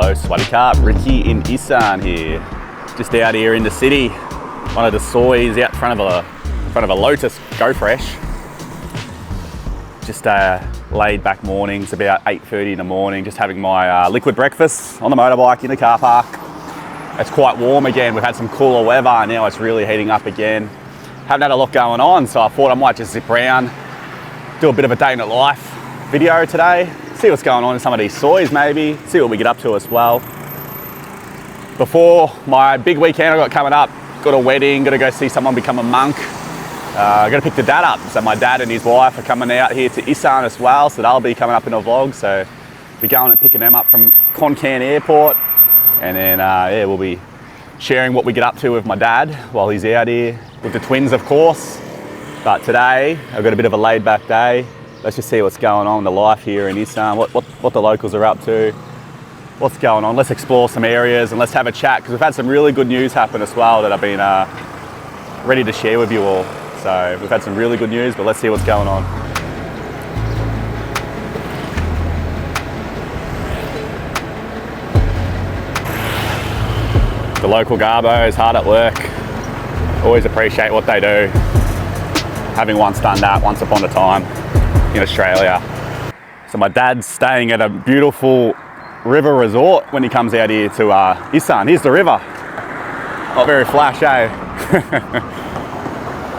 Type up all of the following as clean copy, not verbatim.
Hello, Swaddy Carp, Ricky in Isaan here. Just out here in the city. One of the soys out front of a Lotus Go Fresh. Just laid back morning. It's about 8:30 in the morning. Just having my liquid breakfast on the motorbike in the car park. It's quite warm again. We've had some cooler weather. Now it's really heating up again. Haven't had a lot going on, so I thought I might just zip around, do a bit of a day in the life video today. See what's going on in some of these soys maybe. See what we get up to as well. Before my big weekend I got coming up, got a wedding, got to go see someone become a monk. Got to pick the dad up. So my dad and his wife are coming out here to Isaan as well, so they'll be coming up in a vlog. So we're going and picking them up from Konkan Airport, and then yeah, we'll be sharing what we get up to with my dad while he's out here with the twins, of course. But today I've got a bit of a laid back day. Let's just see what's going on in the life here in Isaan, what the locals are up to, what's going on. Let's explore some areas and let's have a chat, because we've had some really good news happen as well that I've been ready to share with you all. So we've had some really good news, but let's see what's going on. The local Garbos, hard at work. Always appreciate what they do. Having once done that once upon a time in Australia. So my dad's staying at a beautiful river resort when he comes out here to Isaan. Here's the river. Not very flash, eh?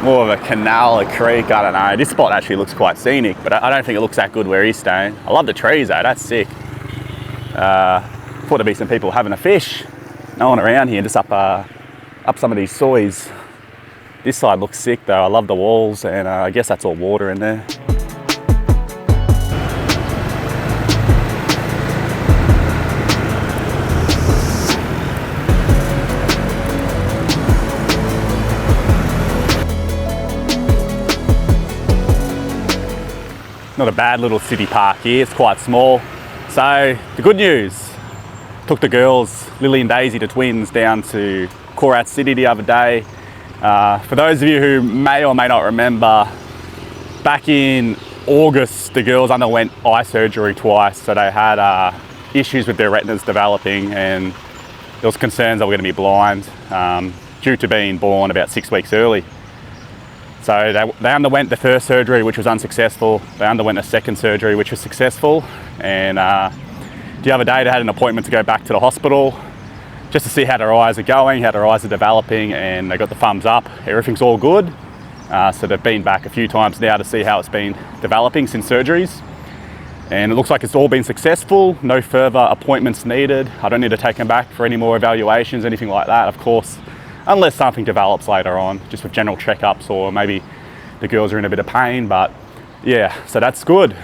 More of a canal, a creek, I don't know. This spot actually looks quite scenic, but I don't think it looks that good where he's staying. I love the trees though, that's sick. Thought there'd be some people having a fish. No one around here, just up some of these soys. This side looks sick though. I love the walls, and I guess that's all water in there. Not a bad little city park here, it's quite small. So the good news, took the girls, Lily and Daisy, the twins, down to Korat City the other day. For those of you who may or may not remember, back in August, the girls underwent eye surgery twice. So they had issues with their retinas developing, and there was concerns they were going to be blind due to being born about 6 weeks early. So they underwent the first surgery, which was unsuccessful. They underwent a second surgery, which was successful. And the other day they had an appointment to go back to the hospital just to see how their eyes are going, how their eyes are developing, and they got the thumbs up. Everything's all good. So they've been back a few times now to see how it's been developing since surgeries. And it looks like it's all been successful. No further appointments needed. I don't need to take them back for any more evaluations, anything like that, of course. Unless something develops later on, just with general checkups, or maybe the girls are in a bit of pain, but yeah, so that's good.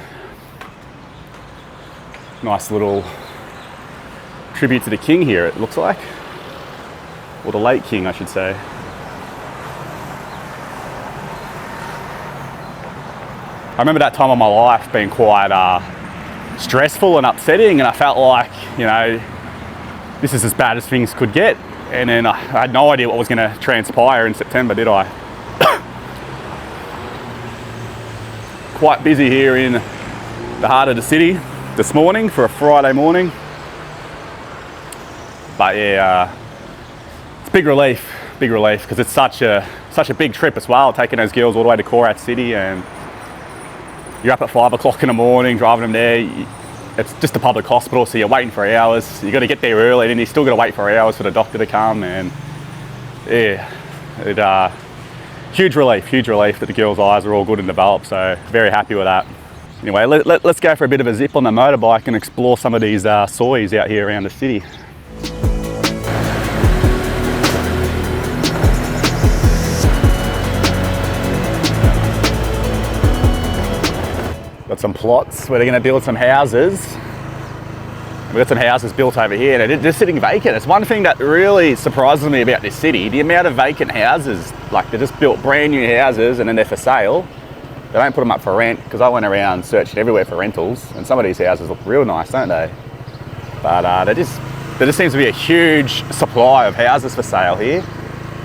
Nice little tribute to the king here, it looks like. Or the late king, I should say. I remember that time of my life being quite stressful and upsetting, and I felt like, you know, this is as bad as things could get. And then I had no idea what was going to transpire in September, did I? Quite busy here in the heart of the city this morning for a Friday morning. But yeah, it's big relief, because it's such a big trip as well, taking those girls all the way to Korat City, and you're up at 5 o'clock in the morning, driving them there. It's just a public hospital, so you're waiting for hours. You got to get there early, and then you still got to wait for hours for the doctor to come. And yeah, huge relief that the girls' eyes are all good and developed. So very happy with that. Anyway, let's go for a bit of a zip on the motorbike and explore some of these soys out here around the city. Got some plots where they're going to build some houses. We've got some houses built over here, and they're just sitting vacant. It's one thing that really surprises me about this city, the amount of vacant houses. Like, they're just built brand new houses and then they're for sale. They don't put them up for rent, because I went around searching everywhere for rentals, and some of these houses look real nice, don't they? But there just seems to be a huge supply of houses for sale here,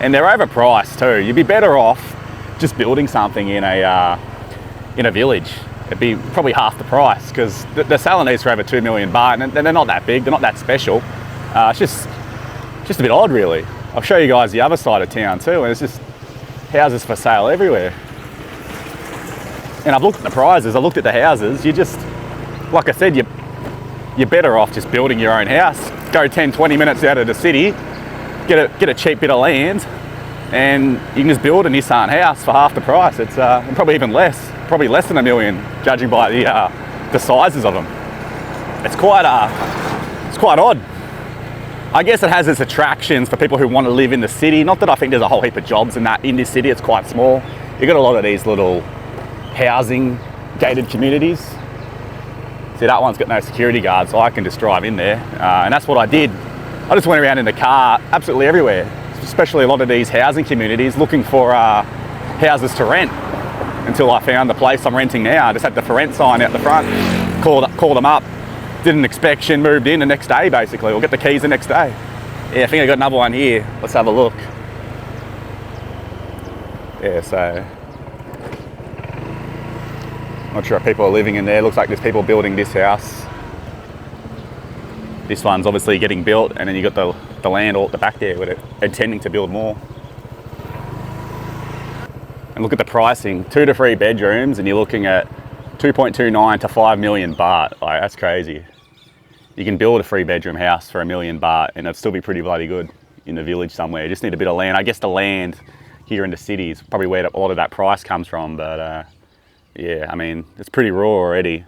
and they're overpriced too. You'd be better off just building something in a village. it'd be probably half the price, because they're selling these for over 2 million baht, and they're not that big, they're not that special. It's just a bit odd, really. I'll show you guys the other side of town too, and it's just houses for sale everywhere. And I've looked at the prices, I looked at the houses, you just, like I said, you're better off just building your own house. Go 10, 20 minutes out of the city, get a cheap bit of land, and you can just build an Isaan house for half the price. It's probably even less, probably less than $1 million, judging by the sizes of them. It's quite odd. I guess it has its attractions for people who want to live in the city. Not that I think there's a whole heap of jobs in this city. It's quite small. You've got a lot of these little housing gated communities. See, that one's got no security guards, so I can just drive in there. And that's what I did. I just went around in the car absolutely everywhere, especially a lot of these housing communities, looking for houses to rent, until I found the place I'm renting now. I just had the for rent sign out the front, called them up, did an inspection, moved in the next day basically, or get the keys the next day. Yeah, I think I got another one here. Let's have a look. Yeah, so not sure if people are living in there. Looks like there's people building this house. This one's obviously getting built, and then you got the land all at the back there where they're intending to build more. And look at the pricing, 2 to 3 bedrooms, and you're looking at 2.29 to 5 million baht. Like, that's crazy. You can build a 3-bedroom house for $1 million baht, and it'd still be pretty bloody good in the village somewhere. You just need a bit of land. I guess the land here in the city is probably where a lot of that price comes from, but yeah, I mean, it's pretty raw already.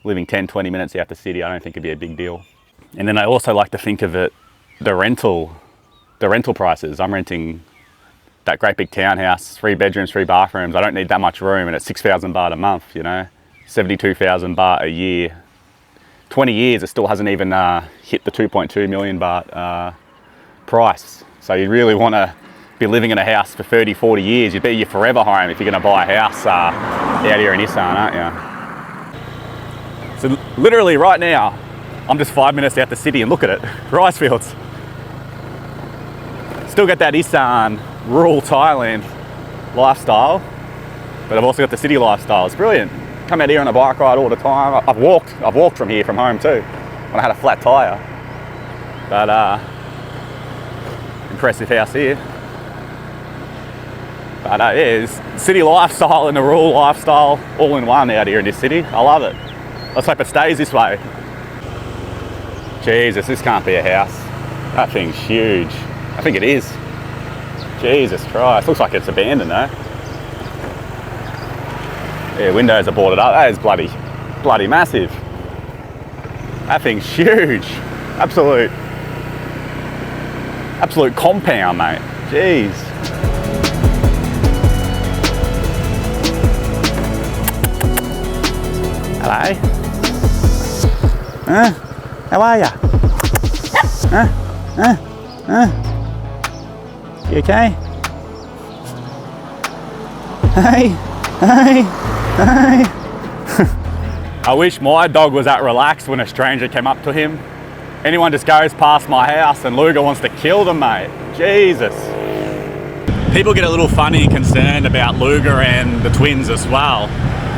Living 10, 20 minutes out the city, I don't think it'd be a big deal. And then I also like to think of it, the rental prices. I'm renting that great big townhouse, 3 bedrooms, 3 bathrooms. I don't need that much room, and it's 6,000 baht a month, you know, 72,000 baht a year. 20 years, it still hasn't even hit the 2.2 million baht price. So you really want to be living in a house for 30, 40 years. You'd be your forever home if you're going to buy a house out here in Isaan, aren't you? So literally right now, I'm just 5 minutes out the city, and look at it, rice fields. Still got that Isaan rural Thailand lifestyle, but I've also got the city lifestyle. It's brilliant. Come out here on a bike ride all the time. I've walked from here from home too, when I had a flat tire. But impressive house here. But yeah, it's city lifestyle and the rural lifestyle all in one out here in this city. I love it. Let's hope it stays this way. Jesus, this can't be a house. That thing's huge. I think it is. Jesus Christ, looks like it's abandoned though. Yeah, windows are boarded up. That is bloody massive. That thing's huge. Absolute compound, mate. Jeez. Hello? How are ya? You okay? Hey. I wish my dog was that relaxed when a stranger came up to him. Anyone just goes past my house and Luger wants to kill them, mate. Jesus. People get a little funny and concerned about Luger and the twins as well.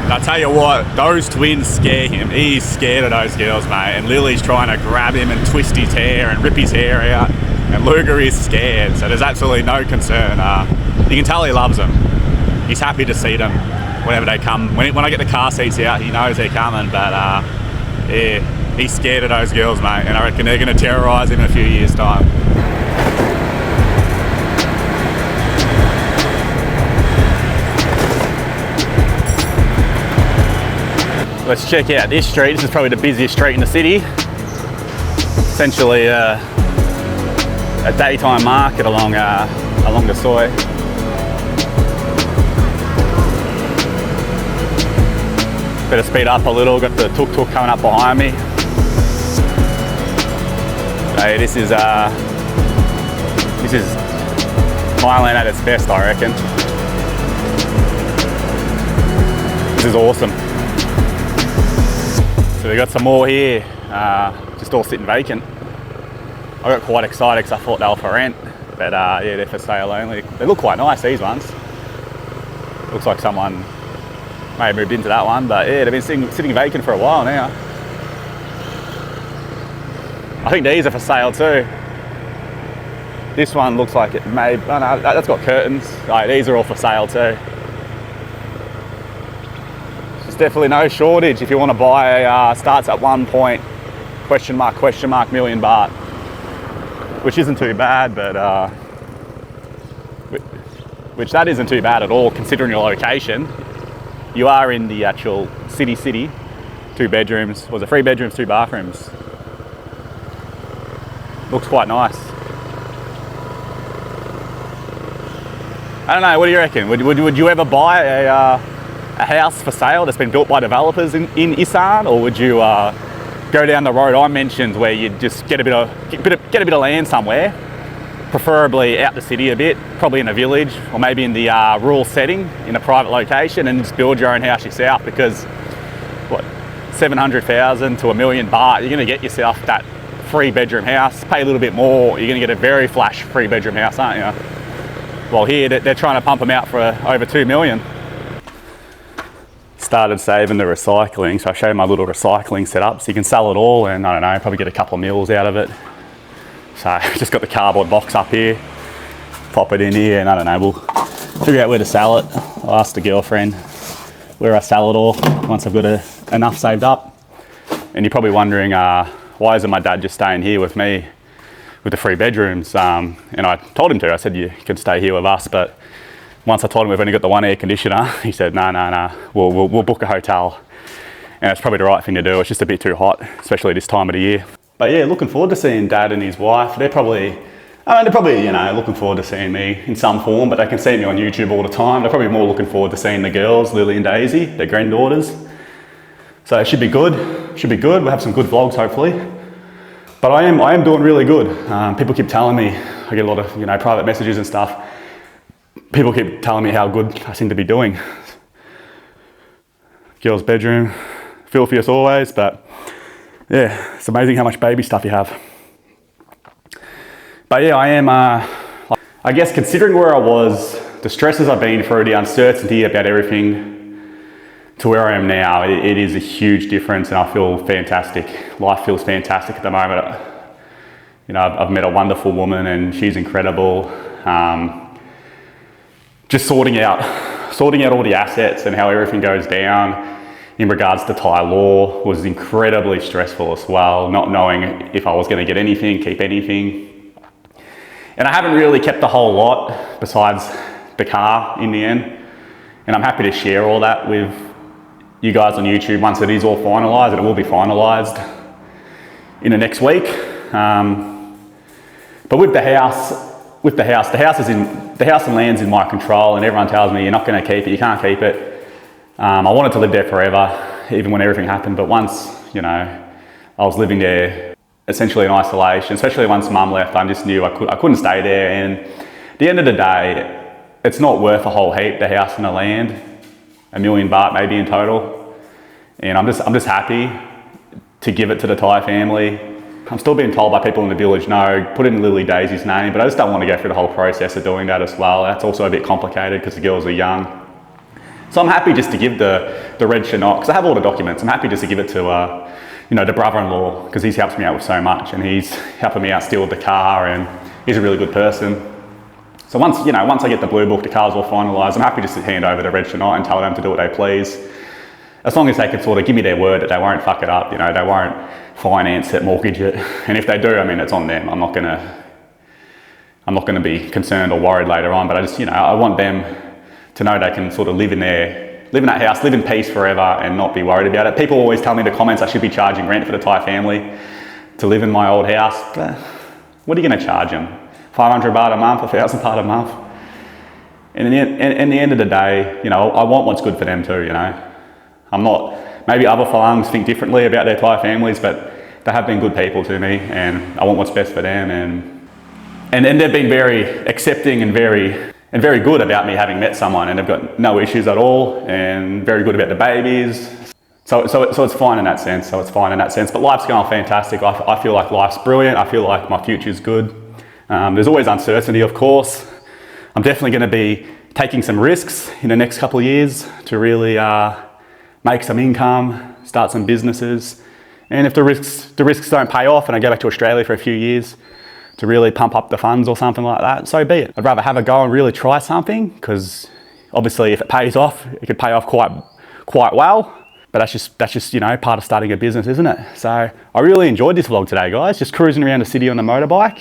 And I tell you what, those twins scare him. He's scared of those girls, mate. And Lily's trying to grab him and twist his hair and rip his hair out. And Luger is scared, so there's absolutely no concern. You can tell he loves them. He's happy to see them whenever they come. When I get the car seats out, he knows they're coming, but yeah, he's scared of those girls, mate. And I reckon they're going to terrorise him in a few years' time. Let's check out this street. This is probably the busiest street in the city. Essentially a daytime market along the Soi. Better speed up a little. Got the tuk-tuk coming up behind me. Hey, this is Thailand at its best, I reckon. This is awesome. So we got some more here, just all sitting vacant. I got quite excited because I thought they were for rent, but yeah, they're for sale only. They look quite nice, these ones. Looks like someone may have moved into that one, but yeah, they've been sitting vacant for a while now. I think these are for sale too. This one looks like it may, oh no, that's got curtains. Right, these are all for sale too. There's definitely no shortage if you want to buy a, starts at 1 point, question mark, million baht. Which isn't too bad, but, which that isn't too bad at all considering your location. You are in the actual city, 2 bedrooms, was it 3 bedrooms, 2 bathrooms. Looks quite nice. I don't know, what do you reckon? Would you ever buy a house for sale that's been built by developers in Isaan, or would you go down the road I mentioned where you just get a bit of land somewhere, preferably out the city a bit, probably in a village or maybe in the rural setting in a private location, and just build your own house yourself? Because what, 700,000 to $1 million baht, you're going to get yourself that 3-bedroom house. Pay a little bit more, you're going to get a very flash 3-bedroom house, aren't you? Well, here they're trying to pump them out for over 2 million. Started saving the recycling, so I showed my little recycling setup, so you can sell it all and I don't know, probably get a couple of mils out of it. So just got the cardboard box up here, pop it in here, and I don't know, we'll figure out where to sell it. I'll ask the girlfriend where I sell it all once I've got enough saved up. And you're probably wondering, why isn't my dad just staying here with me with the 3 bedrooms? And I told him to, I said, you can stay here with us, but once I told him we've only got the 1 air conditioner, he said, no, we'll book a hotel. And it's probably the right thing to do. It's just a bit too hot, especially this time of the year. But yeah, looking forward to seeing Dad and his wife. They're probably, you know, looking forward to seeing me in some form, but they can see me on YouTube all the time. They're probably more looking forward to seeing the girls, Lily and Daisy, their granddaughters. So it should be good. We'll have some good vlogs, hopefully. But I am doing really good. People keep telling me, I get a lot of, you know, private messages and stuff. People keep telling me how good I seem to be doing. Girls' bedroom, filthy as always, but yeah, it's amazing how much baby stuff you have. But yeah, I am, I guess considering where I was, the stresses I've been through, the uncertainty about everything, to where I am now, it is a huge difference, and I feel fantastic. Life feels fantastic at the moment. You know, I've met a wonderful woman and she's incredible. Just sorting out all the assets and how everything goes down in regards to Thai law was incredibly stressful as well, not knowing if I was going to get anything, keep anything. And I haven't really kept a whole lot besides the car in the end. And I'm happy to share all that with you guys on YouTube once it is all finalised, and it will be finalised in the next week. But with the house and land's in my control, and everyone tells me you're not going to keep it, you can't keep it. I wanted to live there forever, even when everything happened. But once, you know, I was living there essentially in isolation, especially once Mum left, I just knew I couldn't stay there. And at the end of the day, it's not worth a whole heap, the house and the land, $1 million baht maybe in total. And I'm just happy to give it to the Thai family. I'm still being told by people in the village, no, put it in Lily Daisy's name, but I just don't want to go through the whole process of doing that as well. That's also a bit complicated because the girls are young. So I'm happy just to give the red Chanot, because I have all the documents. I'm happy just to give it to, you know, the brother-in-law, because he's helped me out with so much, and he's helping me out still with the car, and he's a really good person. So once I get the blue book, the car's all finalised, I'm happy just to hand over the red Chanot and tell them to do what they please. As long as they can sort of give me their word that they won't fuck it up, you know, they won't finance it, mortgage it. And if they do, I mean, it's on them. I'm not gonna be concerned or worried later on, but I just, you know, I want them to know they can sort of live in that house, live in peace forever and not be worried about it. People always tell me in the comments I should be charging rent for the Thai family to live in my old house. But what are you gonna charge them? 500 baht a month, 1,000 baht a month? And in the end of the day, you know, I want what's good for them too, you know. Maybe other Falangs think differently about their Thai families, but they have been good people to me, and I want what's best for them. And they've been very accepting and very good about me having met someone, and they've got no issues at all, and very good about the babies. So it's fine in that sense. But life's going fantastic. I feel like life's brilliant. I feel like my future's good. There's always uncertainty, of course. I'm definitely going to be taking some risks in the next couple of years to really make some income, start some businesses. And if the risks don't pay off and I go back to Australia for a few years to really pump up the funds or something like that, so be it. I'd rather have a go and really try something, because obviously if it pays off, it could pay off quite well. But that's just, you know, part of starting a business, isn't it? So I really enjoyed this vlog today, guys. Just cruising around the city on a motorbike.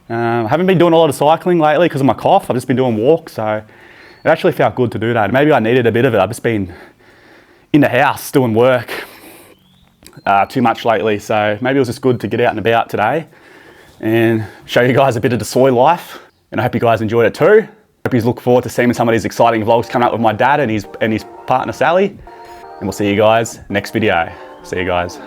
I haven't been doing a lot of cycling lately because of my cough. I've just been doing walks, so it actually felt good to do that. Maybe I needed a bit of it. I've just been in the house doing work too much lately, so maybe it was just good to get out and about today and show you guys a bit of the soy life. And I hope you guys enjoyed it too. I hope you look forward to seeing some of these exciting vlogs coming up with my dad and his partner Sally. And we'll see you guys next video. See you guys.